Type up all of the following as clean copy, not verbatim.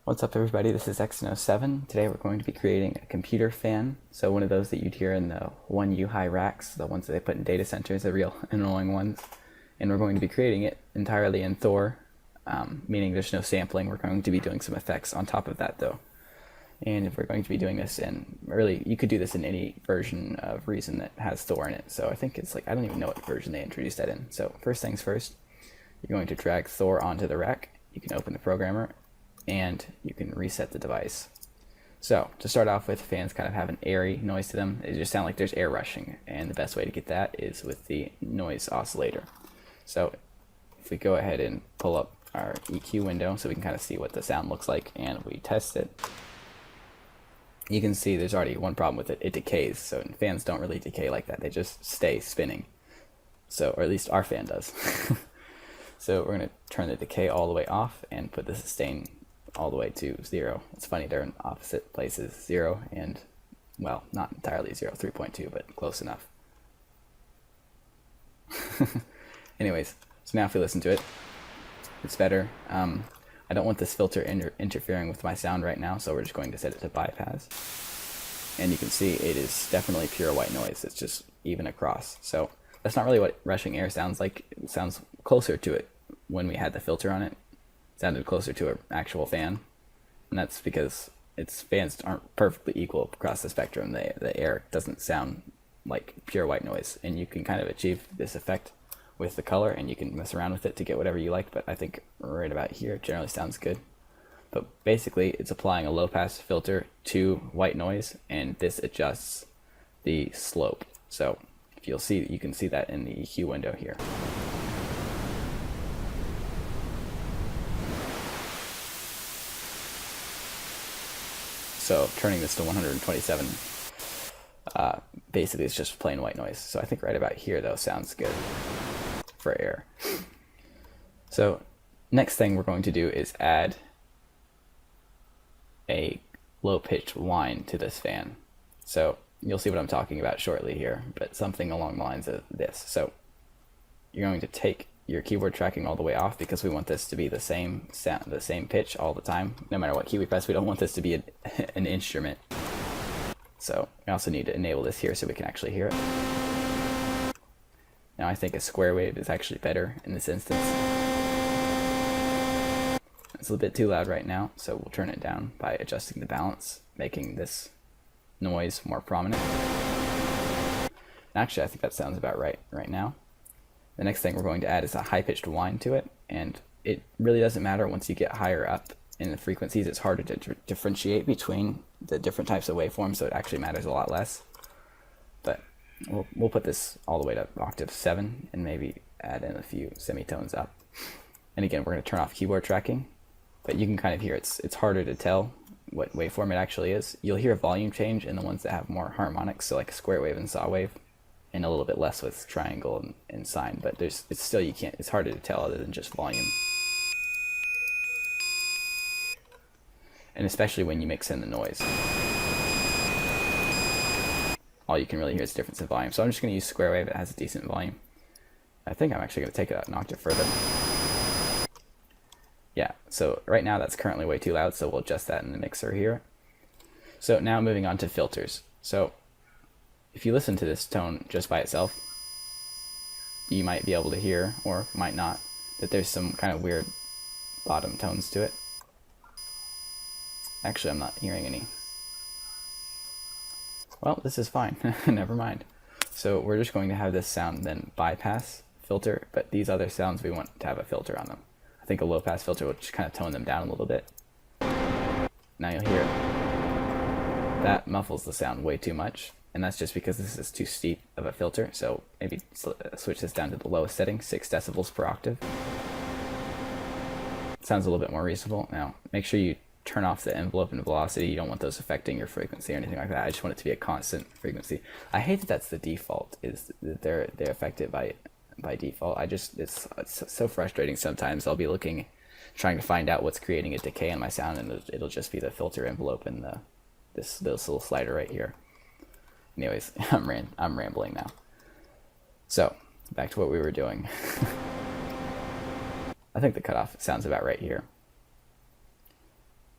What's up everybody, this is X07. Today we're going to be creating a computer fan. So one of those that you'd hear in the 1U high racks, the ones that they put in data centers, the real annoying ones. And we're going to be creating it entirely in Thor, meaning there's no sampling. We're going to be doing some effects on top of that though. And if we're going to be doing this in, really, you could do this in any version of Reason that has Thor in it. So I think it's like, I don't even know what version they introduced that in. So first things first, you're going to drag Thor onto the rack. You can open the programmer and you can reset the device. So to start off with, fans kind of have an airy noise to them. They just sound like there's air rushing, and the best way to get that is with the noise oscillator. So if we go ahead and pull up our EQ window so we can kind of see what the sound looks like and we test it, you can see there's already one problem with it. It decays. So fans don't really decay like that. They just stay spinning. So, or at least our fan does. So we're going to turn the decay all the way off and put the sustain all the way to 0. It's funny, they're in opposite places, 0 and, well, not entirely 0, 3.2, but close enough. Anyways, so now if we listen to it, it's better. I don't want this filter interfering with my sound right now, so we're just going to set it to bypass. And you can see it is definitely pure white noise. It's just even across. So that's not really what rushing air sounds like. It sounds closer to it when we had the filter on it. It sounded closer to an actual fan. And that's because its fans aren't perfectly equal across the spectrum. The air doesn't sound like pure white noise. And you can kind of achieve this effect with the color, and you can mess around with it to get whatever you like, but I think right about here it generally sounds good. But basically it's applying a low pass filter to white noise, and this adjusts the slope. So if you'll see, you can see that in the EQ window here. So turning this to 127, basically it's just plain white noise. So I think right about here though sounds good for air. So next thing we're going to do is add a low-pitched whine to this fan. So you'll see what I'm talking about shortly here, but something along the lines of this. So you're going to take your keyboard tracking all the way off because we want this to be the same sound, the same pitch all the time. No matter what key we press, we don't want this to be an instrument. So we also need to enable this here so we can actually hear it. Now I think a square wave is actually better in this instance. It's a little bit too loud right now, so we'll turn it down by adjusting the balance, making this noise more prominent. Actually, I think that sounds about right now. The next thing we're going to add is a high-pitched whine to it, and it really doesn't matter once you get higher up in the frequencies. It's harder to differentiate between the different types of waveforms, so it actually matters a lot less. But we'll put this all the way to octave 7 and maybe add in a few semitones up. And again, we're going to turn off keyboard tracking, but you can kind of hear it's harder to tell what waveform it actually is. You'll hear a volume change in the ones that have more harmonics, so like square wave and saw wave, and a little bit less with triangle and sine, but it's still, it's harder to tell other than just volume. And especially when you mix in the noise, all you can really hear is difference in volume. So I'm just going to use square wave. It has a decent volume. I think I'm actually going to take it an octave further. Yeah, so right now that's currently way too loud, so we'll adjust that in the mixer here. So now moving on to filters. So if you listen to this tone just by itself, you might be able to hear, or might not, that there's some kind of weird bottom tones to it. Actually, I'm not hearing any. Well, this is fine. Never mind. So we're just going to have this sound then bypass filter, but these other sounds we want to have a filter on them. I think a low pass filter will just kind of tone them down a little bit. Now you'll hear it. That muffles the sound way too much, and that's just because this is too steep of a filter. So maybe switch this down to the lowest setting, 6 decibels per octave. Sounds a little bit more reasonable. Now make sure you turn off the envelope and velocity. You don't want those affecting your frequency or anything like that. I just want it to be a constant frequency. I hate that that's the default, is that they're affected by default. it's so frustrating sometimes. I'll be trying to find out what's creating a decay in my sound, and it'll just be the filter envelope and this little slider right here. Anyways, I'm rambling now. So back to what we were doing. I think the cutoff sounds about right here.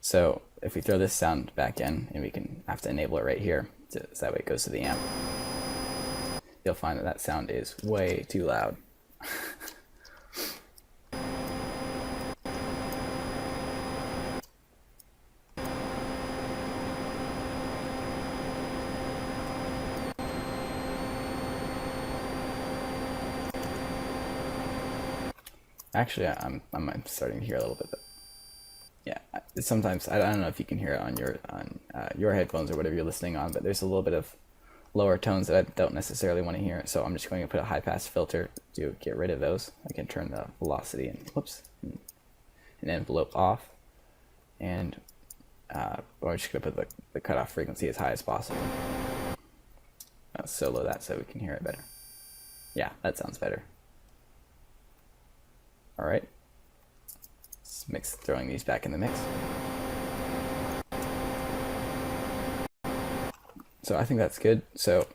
So if we throw this sound back in, and we can have to enable it right here, so that way it goes to the amp, you'll find that that sound is way too loud. Actually, I'm starting to hear a little bit. Yeah, sometimes I don't know if you can hear it on your headphones or whatever you're listening on, but there's a little bit of lower tones that I don't necessarily want to hear. So I'm just going to put a high pass filter to get rid of those. I can turn the velocity and an envelope off, and we're just going to put the cutoff frequency as high as possible. I'll solo that so we can hear it better. Yeah, that sounds better. All right, let's throwing these back in the mix. So I think that's good. So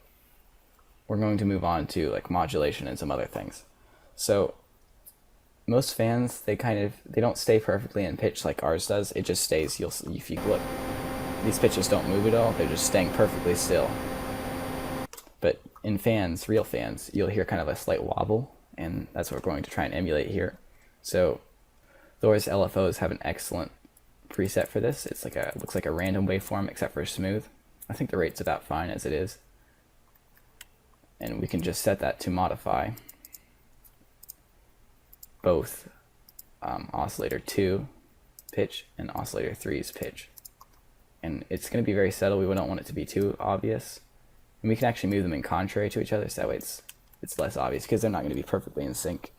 we're going to move on to like modulation and some other things. So most fans, they don't stay perfectly in pitch like ours does. It just stays. If you look, these pitches don't move at all. They're just staying perfectly still. But in fans, real fans, you'll hear kind of a slight wobble, and that's what we're going to try and emulate here. So Thor's LFOs have an excellent preset for this. It's like looks like a random waveform except for smooth. I think the rate's about fine as it is. And we can just set that to modify both oscillator 2 pitch and oscillator 3's pitch. And it's going to be very subtle. We don't want it to be too obvious. And we can actually move them in contrary to each other, so that way it's less obvious, because they're not going to be perfectly in sync.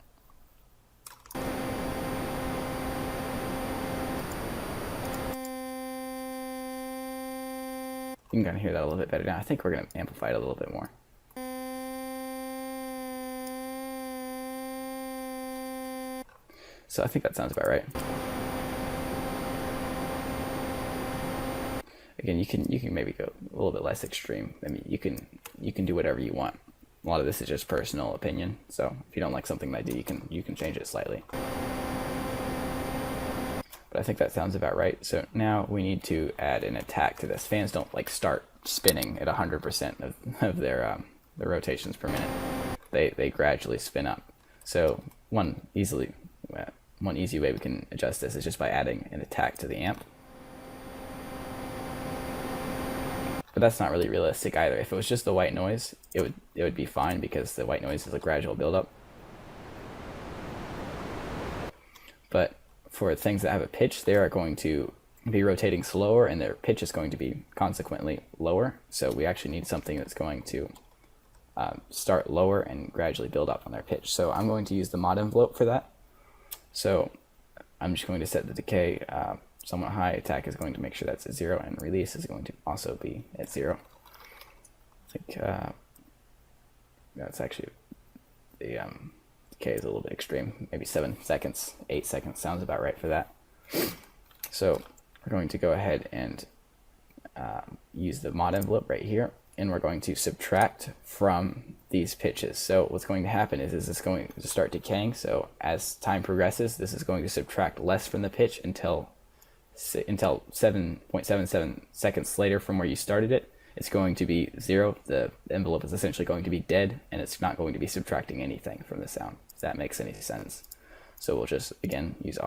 You can kind of hear that a little bit better now. I think we're going to amplify it a little bit more. So I think that sounds about right. Again, you can maybe go a little bit less extreme. I mean, you can do whatever you want. A lot of this is just personal opinion. So if you don't like something I do, you can change it slightly. But I think that sounds about right. So now we need to add an attack to this. Fans don't like start spinning at 100% of their rotations per minute. They gradually spin up. So one easy way we can adjust this is just by adding an attack to the amp. But that's not really realistic either. If it was just the white noise, it would be fine, because the white noise is a gradual buildup. But for things that have a pitch, they are going to be rotating slower, and their pitch is going to be consequently lower. So we actually need something that's going to start lower and gradually build up on their pitch. So I'm going to use the mod envelope for that. So I'm just going to set the decay somewhat high. Attack is going to make sure that's at 0, and release is going to also be at 0. I think that's actually the decay is a little bit extreme. Maybe 7 seconds, 8 seconds sounds about right for that. So we're going to go ahead and use the mod envelope right here, and we're going to subtract from these pitches. So what's going to happen is it's going to start decaying. So as time progresses, this is going to subtract less from the pitch until 7.77 seconds later from where you started it. It's going to be 0. The envelope is essentially going to be dead, and it's not going to be subtracting anything from the sound, if that makes any sense. So we'll just, again, use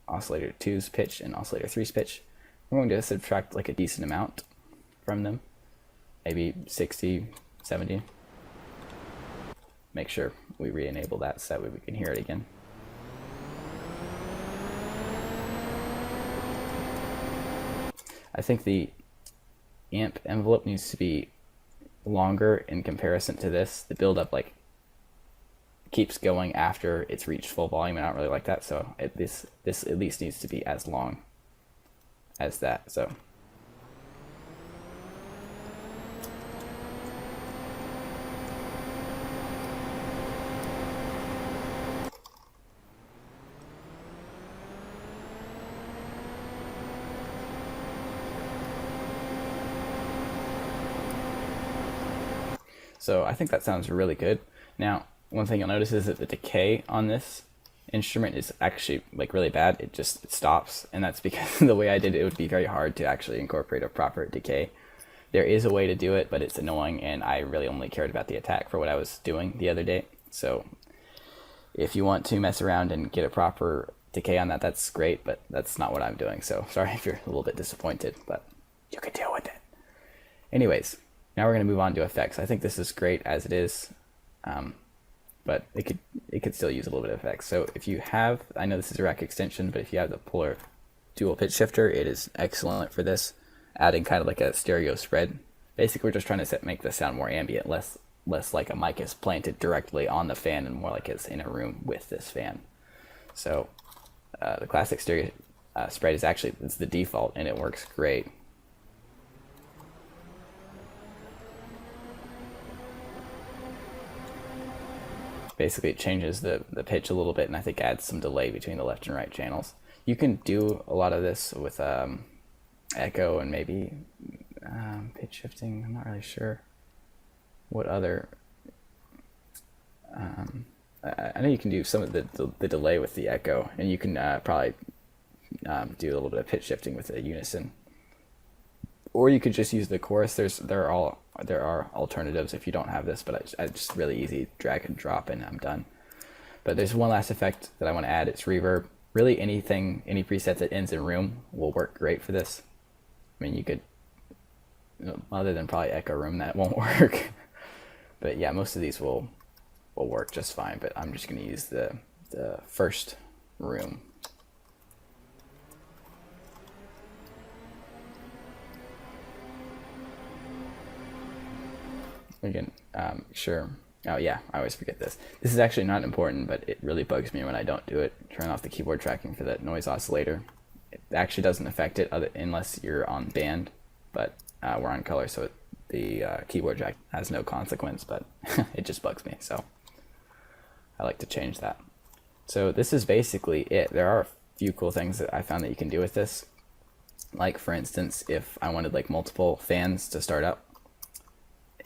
oscillator 2's pitch and oscillator 3's pitch. We're going to subtract like a decent amount from them, maybe 60, 70. Make sure we re-enable that so that way we can hear it again. I think the amp envelope needs to be longer in comparison to this. The build-up like keeps going after it's reached full volume, and I don't really like that. So this at least needs to be as long as that. So I think that sounds really good. Now, one thing you'll notice is that the decay on this instrument is actually like really bad. It just stops, and that's because the way I did it, it would be very hard to actually incorporate a proper decay. There is a way to do it, but it's annoying, and I really only cared about the attack for what I was doing the other day. So if you want to mess around and get a proper decay on that, that's great, but that's not what I'm doing. So sorry if you're a little bit disappointed, but you can deal with it. Anyways, now we're going to move on to effects. I think this is great as it is, but it could still use a little bit of effects. So if you have, I know this is a rack extension, but if you have the Polar dual pitch shifter, it is excellent for this, adding kind of like a stereo spread. Basically, we're just trying to make the sound more ambient, less like a mic is planted directly on the fan and more like it's in a room with this fan. So the classic stereo spread is actually, it's the default, and it works great. Basically, it changes the pitch a little bit, and I think adds some delay between the left and right channels. You can do a lot of this with echo and maybe pitch shifting. I'm not really sure what other. I know you can do some of the delay with the echo, and you can probably do a little bit of pitch shifting with the unison, or you could just use the chorus. There are alternatives if you don't have this, but it's just really easy, drag and drop, and I'm done. But there's one last effect that I want to add. It's reverb. Really, any preset that ends in room will work great for this. I mean, you could, other than probably echo room, that won't work. But yeah, most of these will work just fine. But I'm just going to use the first room. Again, sure. Oh yeah, I always forget this. This is actually not important, but it really bugs me when I don't do it. Turn off the keyboard tracking for that noise oscillator. It actually doesn't affect it unless you're on band, but we're on color, so the keyboard track has no consequence, but it just bugs me, so I like to change that. So this is basically it. There are a few cool things that I found that you can do with this. Like, for instance, if I wanted like multiple fans to start up,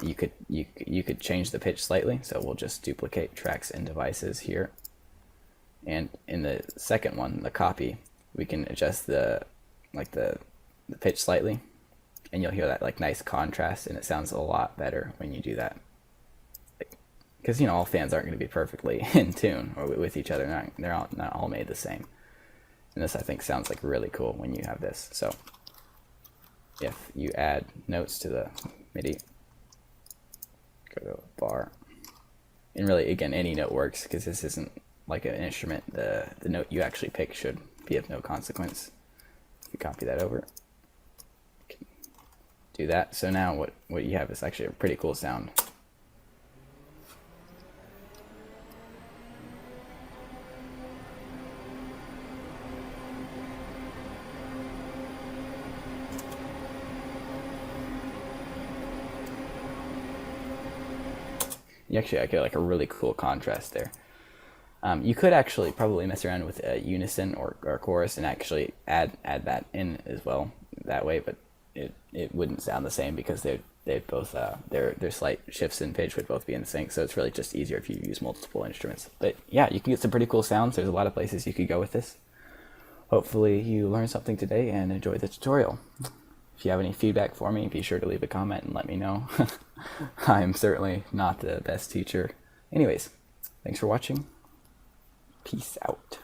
you could change the pitch slightly. So we'll just duplicate tracks and devices here, and in the second one, the copy, we can adjust the pitch slightly, and you'll hear that like nice contrast, and it sounds a lot better when you do that, because all fans aren't going to be perfectly in tune or with each other. They're not all made the same, and this I think sounds like really cool when you have this. So if you add notes to the MIDI, go to bar, and really, again, any note works, because this isn't like an instrument. The note you actually pick should be of no consequence. If you copy that over, you can do that. So now what you have is actually a pretty cool sound. You actually get like a really cool contrast there. You could actually probably mess around with a unison or chorus and actually add that in as well that way, but it wouldn't sound the same, because they both their slight shifts in pitch would both be in sync. So it's really just easier if you use multiple instruments. But yeah, you can get some pretty cool sounds. There's a lot of places you could go with this. Hopefully you learned something today and enjoyed the tutorial. If you have any feedback for me, be sure to leave a comment and let me know. I'm certainly not the best teacher. Anyways, thanks for watching. Peace out.